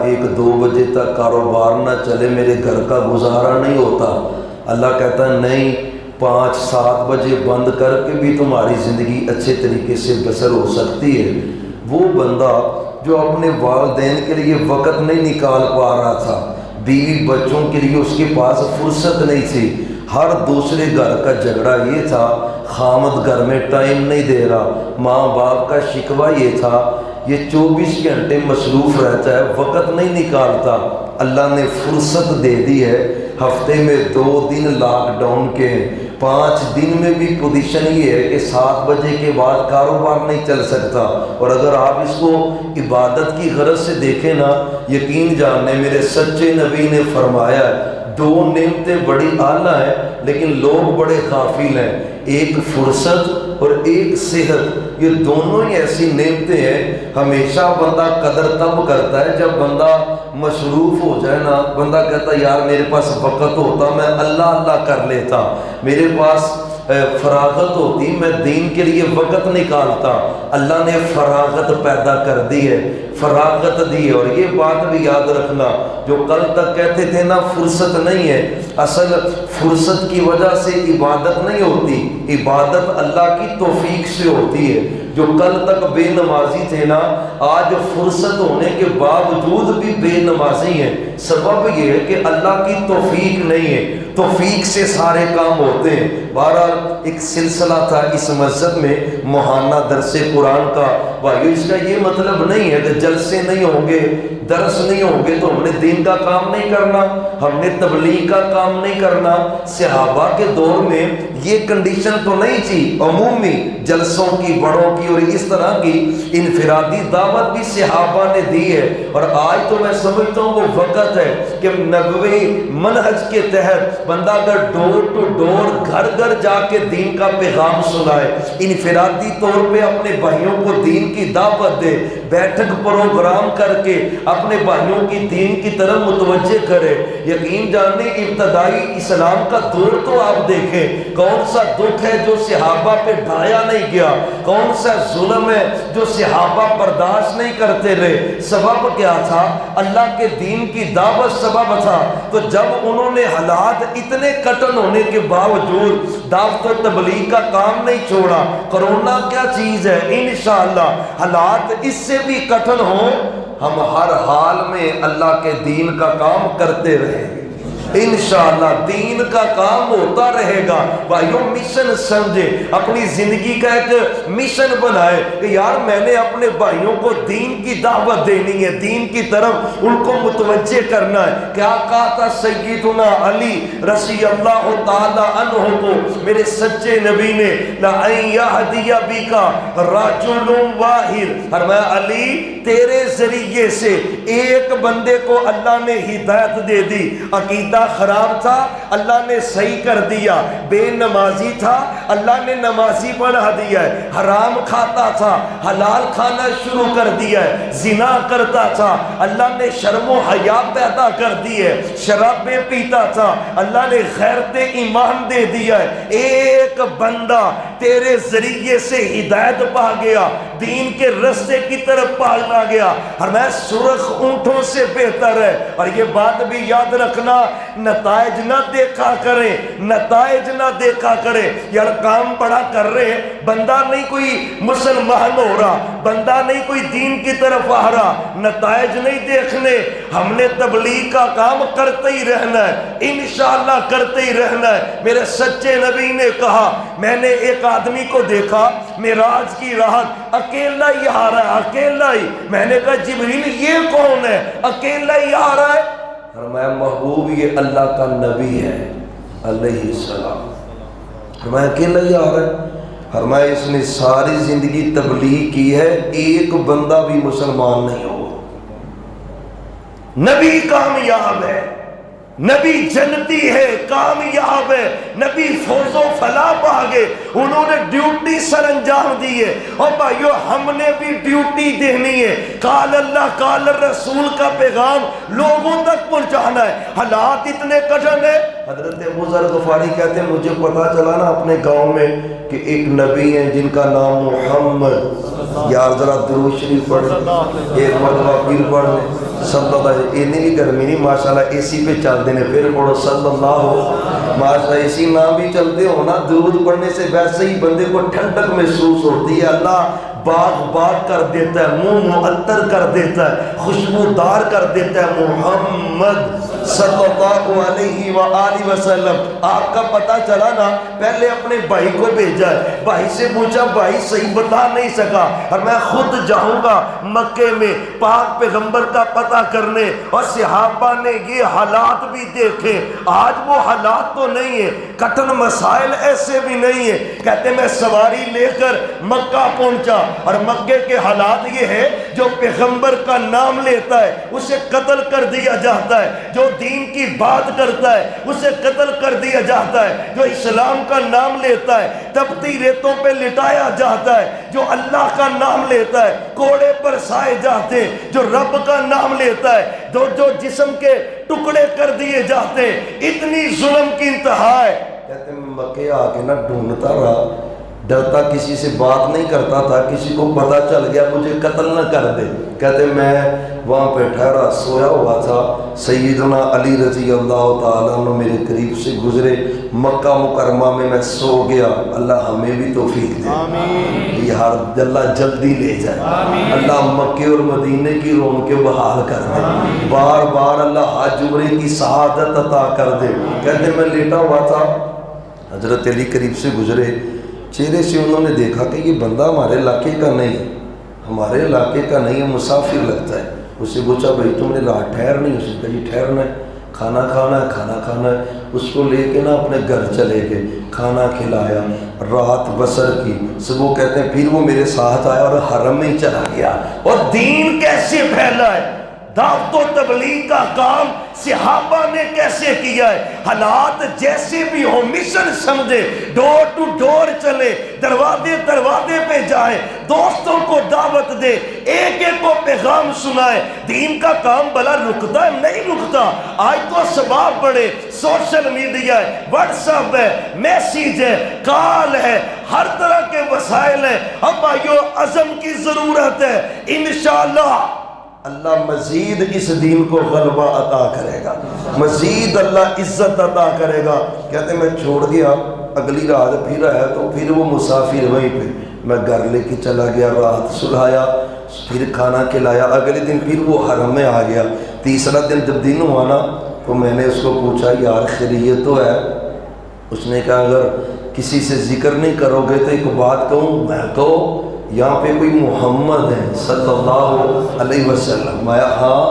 ایک دو بجے تک کاروبار نہ چلے میرے گھر کا گزارا نہیں ہوتا. اللہ کہتا ہے نہیں، 5-7 بجے بند کر کے بھی تمہاری زندگی اچھے طریقے سے بسر ہو سکتی ہے. وہ بندہ جو اپنے والدین کے لیے وقت نہیں نکال پا رہا تھا، بیوی بچوں کے لیے اس کے پاس فرصت نہیں تھی، ہر دوسرے گھر کا جھگڑا یہ تھا خامد گھر میں ٹائم نہیں دے رہا، ماں باپ کا شکوہ یہ تھا یہ 24 گھنٹے مصروف رہتا ہے، وقت نہیں نکالتا. اللہ نے فرصت دے دی ہے، ہفتے میں 2 دن لاک ڈاؤن کے ہیں، 5 دن میں بھی پوزیشن یہ ہے کہ 7 بجے کے بعد کاروبار نہیں چل سکتا. اور اگر آپ اس کو عبادت کی غرض سے دیکھیں نا، یقین جاننے میرے سچے نبی نے فرمایا ہے 2 نعمتیں بڑی اعلیٰ ہیں لیکن لوگ بڑے غافل ہیں، ایک فرصت اور ایک صحت. یہ دونوں ہی ایسی نعمتیں ہیں، ہمیشہ بندہ قدر تب کرتا ہے جب بندہ مصروف ہو جائے نا. بندہ کہتا ہے یار میرے پاس وقت ہوتا میں اللہ اللہ کر لیتا، میرے پاس فراغت ہوتی میں دین کے لیے وقت نکالتا. اللہ نے فراغت پیدا کر دی ہے، فراغت دی ہے. اور یہ بات بھی یاد رکھنا، جو کل تک کہتے تھے نا فرصت نہیں ہے، اصل فرصت کی وجہ سے عبادت نہیں ہوتی، عبادت اللہ کی توفیق سے ہوتی ہے. جو کل تک بے نمازی تھے نا، آج فرصت ہونے کے باوجود بھی بے نمازی ہیں. سبب یہ ہے کہ اللہ کی توفیق نہیں ہے، توفیق سے سارے کام ہوتے ہیں. بہرحال ایک سلسلہ تھا اس مسجد میں ماہانہ درس قرآن کا. بھائیو اس کا یہ مطلب نہیں ہے کہ جلسے نہیں ہوں گے، درس نہیں ہوں گے تو ہم نے دین کا کام نہیں کرنا، ہم نے تبلیغ کا کام نہیں کرنا. صحابہ کے دور میں یہ کنڈیشن تو نہیں تھی، عمومی جلسوں کی، بڑوں کی اور اس طرح کی انفرادی دعوت بھی صحابہ نے دی ہے. اور آج تو میں سمجھتا ہوں وہ وقت ہے کہ نبوی منہج کے تحت بندہ اگر ڈور ٹو ڈور گھر گھر جا کے دین کا پیغام سنائے، انفرادی طور پہ اپنے بھائیوں کو دین کی دعوت دے، بیٹھک پروگرام کر کے اپنے بھائیوں کی دین کی طرف متوجہ کرے. یقین جاننے ابتدائی اسلام کا دور تو آپ دیکھیں، کون سا دکھ ہے جو صحابہ پہ ڈھایا نہیں گیا، کون سا ظلم ہے جو صحابہ برداشت نہیں کرتے رہے. سبب کیا تھا؟ اللہ کے دین کی دعوت سبب تھا. تو جب انہوں نے حالات اتنے کٹن ہونے کے باوجود دعوت و تبلیغ کا کام نہیں چھوڑا. کرونا کیا چیز ہے، انشاءاللہ حالات اس سے بھی کٹن ہوں، ہم ہر حال میں اللہ کے دین کا کام کرتے رہیں، انشاءاللہ دین کا کام ہوتا رہے گا. بھائیوں مشن سمجھے، اپنی زندگی کا ایک مشن بنائے کہ یار میں نے اپنے بھائیوں کو دین کی دعوت دینی ہے، دین کی طرف ان کو متوجہ کرنا ہے. کیا کہا تھا سیدنا علی رضی اللہ تعالی عنہ کو میرے سچے نبی نے، لَأَن يَهْدِيَ بِكَ رَجُلٌ وَاحِدٌ، فرمایا علی تیرے ذریعے سے ایک بندے کو اللہ نے ہدایت دے دی. عقیدہ خراب تھا اللہ نے صحیح کر دیا، بے نمازی تھا اللہ نے نمازی بنا دیا ہے، حرام کھاتا تھا حلال کھانا شروع کر دیا ہے، زنا کرتا تھا اللہ نے شرم و حیا پیدا کر دی ہے، شرابیں پیتا تھا اللہ نے غیرت ایمان دے دیا ہے. ایک بندہ تیرے ذریعے سے ہدایت پا گیا، دین کے رستے کی طرف پالا گیا، اور میں سرخ اونٹوں سے بہتر ہے. اور یہ بات بھی یاد رکھنا، نتائج نہ دیکھا کریں، نتائج نہ دیکھا کریں. یار کام بڑا کر رہے ہیں، بندہ نہیں کوئی مسلمان ہو رہا، بندہ نہیں کوئی دین کی طرف آ رہا، نتائج نہیں دیکھنے. ہم نے تبلیغ کا کام کرتے ہی رہنا ہے، انشاءاللہ کرتے ہی رہنا ہے. میرے سچے نبی نے کہا، میں نے ایک آدمی کو دیکھا معراج کی رات اکیلا ہی آ رہا ہے، اکیلا ہی. میں نے کہا جبریل یہ کون ہے اکیلا ہی آ رہا ہے؟ فرمایا محبوب یہ اللہ کا نبی ہے علیہ السلام. فرمایا اکیلا ہی آ رہا ہے؟ فرمایا اس نے ساری زندگی تبلیغ کی ہے، ایک بندہ بھی مسلمان نہیں ہو. نبی کامیاب ہے، نبی جنتی ہے، کامیاب ہے، نبی فوز و فلاح پا گئے. انہوں نے ڈیوٹی سر انجام دی ہے، اور بھائیو ہم نے بھی ڈیوٹی دینی ہے، قال اللہ قال رسول کا پیغام لوگوں تک پہنچانا ہے۔ حالات اتنے کٹھن ہے، حضرت ابو ذر غفاری کہتے ہیں مجھے پتا چلا نا اپنے گاؤں میں کہ ایک نبی ہیں جن کا نام محمد، یار ذرا درود شریف پڑھ ایک مرتبہ پھر پڑھ لیں صلی اللہ علیہ وسلم، اتنی بھی گرمی نہیں ماشاءاللہ اے سی پہ چل دینے، پھر پڑھو صلی اللہ، ماشاءاللہ اے سی نہ بھی چلتے ہو نا، درود پڑھنے سے ویسے ہی بندے کو ٹھنڈک محسوس ہوتی ہے، اللہ باغ باغ کر دیتا ہے، منہ معطر کر دیتا ہے، خوشبودار کر دیتا ہے۔ محمد صلی اللہ علیہ وآلہ وسلم، آپ کا پتہ چلا نا، پہلے اپنے بھائی کو بھیجا ہے، بھائی سے پوچھا، بھائی صحیح بتا نہیں سکا، اور میں خود جاؤں گا مکے میں پاک پیغمبر کا پتہ کرنے، اور صحابہ نے یہ حالات بھی دیکھے، آج وہ حالات تو نہیں ہے، کٹھن مسائل ایسے بھی نہیں ہے، کہتے میں سواری لے کر مکہ پہنچا، اور مکے کے حالات یہ ہے جو پیغمبر کا نام لیتا ہے اسے قتل کر دیا جاتا ہے، جو دین کی بات کرتا ہے اسے قتل کر دیا جاتا ہے، جو اسلام کا نام لیتا ہے تپتی ریتوں پہ لٹایا جاتا ہے، جو اللہ کا نام لیتا ہے کوڑے پر سائے جاتے ہیں، جو رب کا نام لیتا ہے جو جسم کے ٹکڑے کر دیے جاتے ہیں، اتنی ظلم کی انتہا ہے۔ کہتے ہیں مکے آ کے نہ ڈھونڈتا رہا، ڈرتا کسی سے بات نہیں کرتا تھا، کسی کو پتہ چل گیا مجھے قتل نہ کر دے، کہتے میں وہاں پہ ٹھہرا سویا ہوا تھا، سیدنا علی رضی اللہ تعالیٰ عنہ میرے قریب سے گزرے، مکہ مکرمہ میں میں سو گیا، اللہ ہمیں بھی توفیق دے، یار اللہ جلدی لے جائے، اللہ مکے اور مدینے کی رونقیں بحال کر دے، بار بار اللہ حج عمرے کی سعادت عطا کر دے۔ کہتے میں لیٹا ہوا تھا، حضرت علی قریب سے گزرے، چہرے سے انہوں نے دیکھا کہ یہ بندہ ہمارے علاقے کا نہیں ہے، ہمارے علاقے کا نہیں ہے، مسافر لگتا ہے۔ اس سے پوچھا بھائی تم نے رات ٹھہر نہیں؟ اس نے کہا جی ٹھہرنا ہے، کھانا کھانا ہے، کھانا کھانا ہے۔ اس کو لے کے نا اپنے گھر چلے گئے، کھانا کھلایا، رات بسر کی، صبح کہتے ہیں پھر وہ میرے ساتھ آیا اور حرم میں چلا گیا۔ اور دین کیسے پھیلا ہے، دعوت و تبلیغ کا کام صحابہ نے کیسے کیا ہے، حالات جیسے بھی ہو مشن سمجھے، ڈور ٹو ڈور چلے، دروازے دروازے پہ جائے، دوستوں کو دعوت دے، ایک ایک کو پیغام سنائے۔ دین کا کام بلا رکتا ہے؟ نہیں رکتا۔ آج تو اسباب بڑے، سوشل میڈیا ہے، واٹس ایپ ہے، میسیج ہے، کال ہے، ہر طرح کے وسائل ہیں۔ اب بھائیو عزم کی ضرورت ہے، انشاءاللہ اللہ مزید اس دین کو غلبہ عطا کرے گا، مزید اللہ عزت عطا کرے گا۔ کہتے میں چھوڑ گیا، اگلی رات پھر آیا تو پھر وہ مسافر وہیں پہ، میں گھر لے کے چلا گیا، رات سلایا، پھر کھانا کھلایا، اگلے دن پھر وہ حرم میں آ گیا۔ تیسرا دن جب دن ہوا نا تو میں نے اس کو پوچھا یار خیریت تو ہے؟ اس نے کہا اگر کسی سے ذکر نہیں کرو گے تو ایک بات کہوں، میں کہو یہاں پہ کوئی محمد ہے صلی اللہ علیہ وسلم؟ میں ہاں،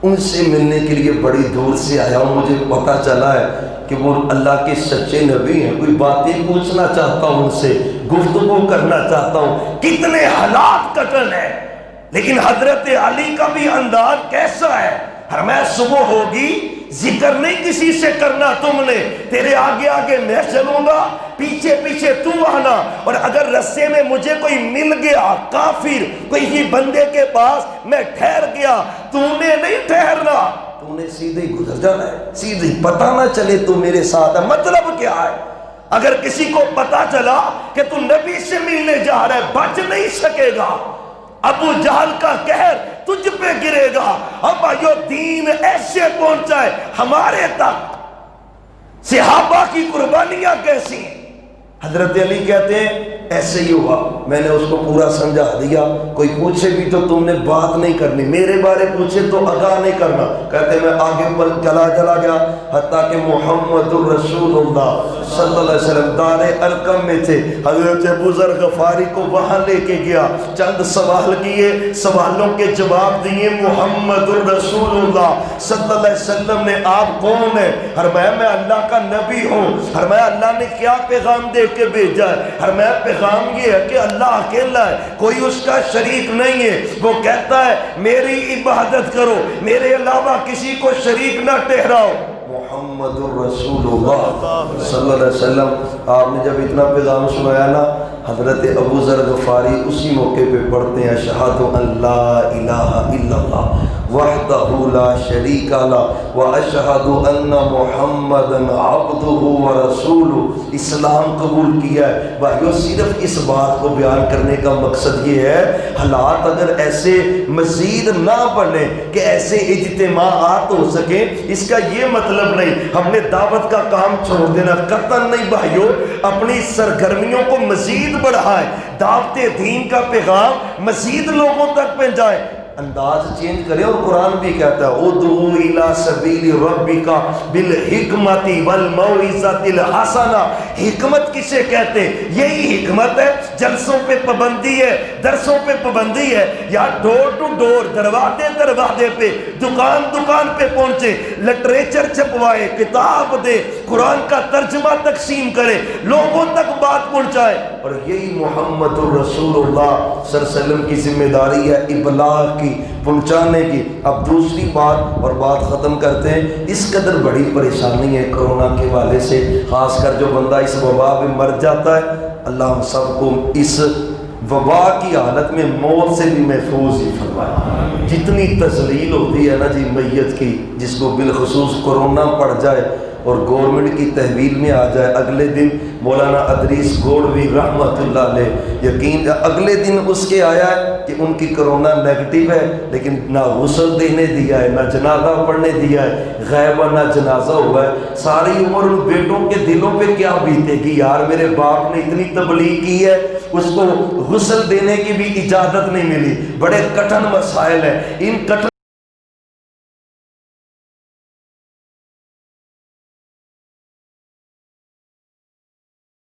ان سے ملنے کے لیے بڑی دور سے آیا ہوں، مجھے پتہ چلا ہے کہ وہ اللہ کے سچے نبی ہیں، کوئی باتیں پوچھنا چاہتا ہوں، ان سے گفتگو کرنا چاہتا ہوں۔ کتنے حالات کٹن ہیں، لیکن حضرت علی کا بھی انداز کیسا ہے؟ فرمایا صبح ہوگی، ذکر نہیں کسی سے کرنا تم نے، تیرے آگے آگے میں چلوں گا، پیچھے پیچھے تو آنا، اور اگر رستے میں مجھے کوئی مل گیا کافر کوئی ہی بندے کے پاس، میں ٹھہر گیا، تو نے نہیں ٹھہرنا، تو نے سیدھے ہی گزر جانا ہے، سیدھے پتہ نہ چلے تو میرے ساتھ ہے۔ مطلب کیا ہے؟ اگر کسی کو پتہ چلا کہ تو نبی سے ملنے جا رہا ہے بچ نہیں سکے گا، ابو جہل کا قہر تجھ پہ گرے گا۔ اب بھائیو دین ایسے پہنچا ہے ہمارے تک، صحابہ کی قربانیاں کیسی ہیں۔ حضرت علی کہتے ہیں ایسے ہی ہوا، میں نے اس کو پورا سمجھا دیا، کوئی پوچھے بھی تو تم نے بات نہیں کرنی، میرے بارے پوچھے تو آگاہ نہیں کرنا۔ کہتے میں آگے پر چلا گیا حتیٰ کہ محمد الرسول اللہ صلی اللہ علیہ وسلم دار ارقم میں تھے، حضرت ابو ذر غفاری کو وہاں لے کے گیا، چند سوال کیے، سوالوں کے جواب دیے، محمد الرسول اللہ صلی اللہ علیہ وسلم نے آپ کون ہیں؟ فرمایا میں اللہ کا نبی ہوں۔ فرمایا اللہ نے کیا پیغام دے کے بھیجا ہے؟ فرمایا پیغام یہ ہے کہ اللہ اکیلا ہے، کوئی اس کا شریک نہیں ہے، وہ کہتا ہے میری عبادت کرو، میرے علاوہ کسی کو شریک نہ ٹھہراؤ۔ محمد الرسول اللہ صلی اللہ علیہ وسلم. آپ نے جب اتنا پیغام سنایا نا، حضرت ابو ذر غفاری اسی موقع پہ پڑھتے ہیں اشہد ان لا الہ الا اللہ وحدہ لا شریک لہ واشہد ان محمدا عبدہ ورسولہ. اسلام قبول کیا ہے بھائیو. صرف اس بات کو بیان کرنے کا مقصد یہ ہے، حالات اگر ایسے مزید نہ بنے کہ ایسے اجتماعات ہو سکیں، اس کا یہ مطلب نہیں ہم نے دعوت کا کام چھوڑ دینا، قطعاً نہیں بھائیو. اپنی سرگرمیوں کو مزید بڑھائیں، دعوت دین کا پیغام مزید لوگوں تک پہنچائیں. انداز چینج کرے. اور قرآن بھی کہتا ہے ادعو الی سبیل ربک بالحکمت والموعظۃ الحسنہ. حکمت کسے کہتے ہیں؟ یہی حکمت ہے. جلسوں پہ پابندی ہے، درسوں پہ پابندی ہے، یا ڈور ٹو ڈور، دروازے دروازے پہ، دکان دکان پہ پہنچے، لٹریچر چھپوائے، کتاب دے، قرآن کا ترجمہ تقسیم کرے، لوگوں تک بات پہنچائے. اور یہی محمد الرسول اللہ صلی اللہ علیہ وسلم کی ذمہ داری ہے، ابلاغ کی، پہنچانے کی. اب دوسری بات اور بات ختم کرتے ہیں. اس قدر بڑی پریشانی ہے کرونا کے حوالے سے، خاص کر جو بندہ اس وبا میں مر جاتا ہے، اللہ ہم سب کو اس وبا کی حالت میں موت سے بھی محفوظ ہی فرمائے. جتنی تذلیل ہوتی ہے نا جی میت کی، جس کو بالخصوص کرونا پڑ جائے اور گورنمنٹ کی تحویل میں آ جائے، اگلے دن مولانا ادریس گوڑوی رحمت اللہ علیہ، یقین اگلے دن اس کے آیا ہے کہ ان کی کرونا نیگیٹو ہے، لیکن نہ غسل دینے دیا ہے، نہ جنازہ پڑھنے دیا ہے، غیبہ نہ جنازہ ہوا ہے. ساری عمر ان بیٹوں کے دلوں پہ کیا بیتے گی، یار میرے باپ نے اتنی تبلیغ کی ہے، اس کو غسل دینے کی بھی اجازت نہیں ملی. بڑے کٹھن مسائل ہیں. ان کٹھن